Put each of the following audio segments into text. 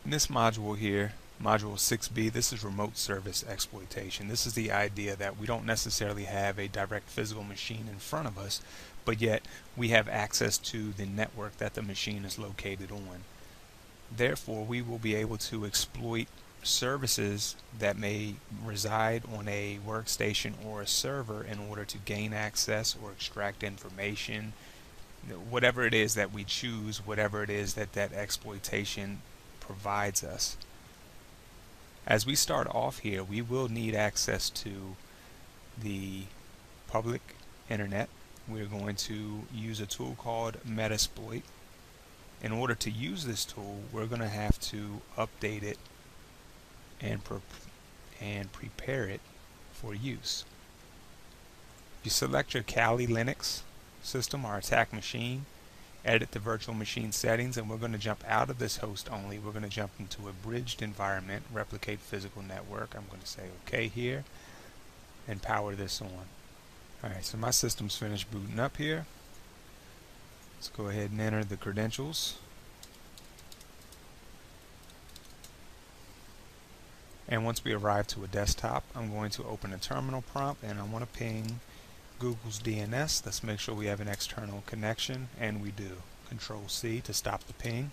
In this module here, module 6b, this is remote service exploitation. This is the idea that we don't necessarily have a direct physical machine in front of us, but yet we have access to the network that the machine is located on. Therefore, we will be able to exploit services that may reside on a workstation or a server in order to gain access or extract information, whatever it is that we choose, whatever it is that that exploitation provides us. As we start off here, we will need access to the public internet. We're going to use a tool called Metasploit. In order to use this tool, we're going to have to update it and prepare it for use. You select your Kali Linux system or attack machine, edit the virtual machine settings, and we're going to jump out of this host only. We're going to jump into a bridged environment, replicate physical network. I'm going to say OK here and power this on. Alright, so my system's finished booting up here. Let's go ahead and enter the credentials. And once we arrive to a desktop, I'm going to open a terminal prompt and I want to ping Google's DNS. Let's make sure we have an external connection, and we do. Control C to stop the ping.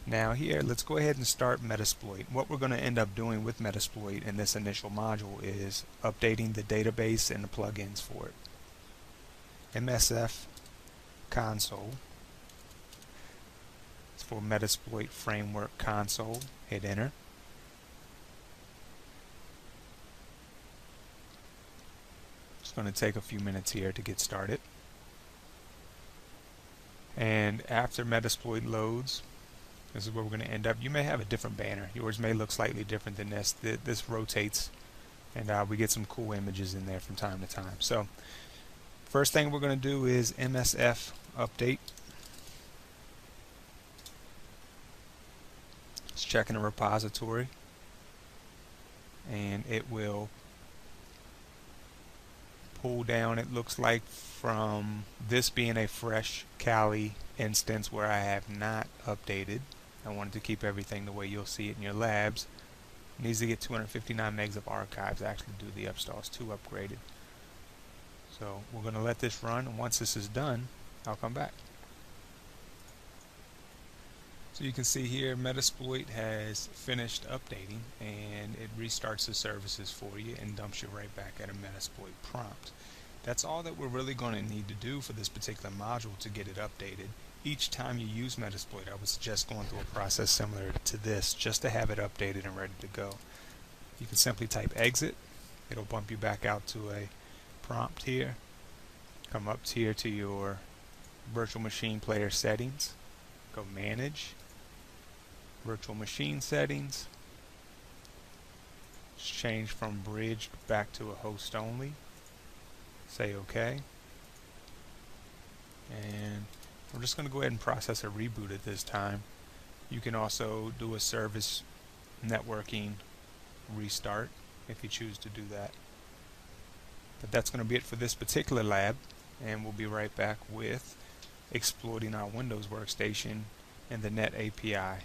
Now here, let's go ahead and start Metasploit. What we're going to end up doing with Metasploit in this initial module is updating the database and the plugins for it. MSF console. It's for Metasploit Framework console. Hit enter. It's going to take a few minutes here to get started. And after Metasploit loads, this is where we're going to end up. You may have a different banner. Yours may look slightly different than this. This rotates, and we get some cool images in there from time to time. So first thing we're going to do is MSF update. It's checking a repository, and it will pull down, it looks like, from this being a fresh Kali instance where I have not updated. I wanted to keep everything the way you'll see it in your labs. It needs to get 259 megs of archives to actually do the upstalls 2 upgraded. So we're going to let this run, and once this is done, I'll come back. So you can see here Metasploit has finished updating, and it restarts the services for you and dumps you right back at a Metasploit prompt. That's all that we're really going to need to do for this particular module to get it updated. Each time you use Metasploit, I would suggest going through a process similar to this just to have it updated and ready to go. You can simply type exit. It'll bump you back out to a prompt here. Come up here to your virtual machine player settings. Go manage. Virtual machine settings. Change from bridged back to a host only. Say OK. And we're just going to go ahead and process a reboot at this time. You can also do a service networking restart if you choose to do that. But that's going to be it for this particular lab, and we'll be right back with exploiting our Windows workstation and the Net API.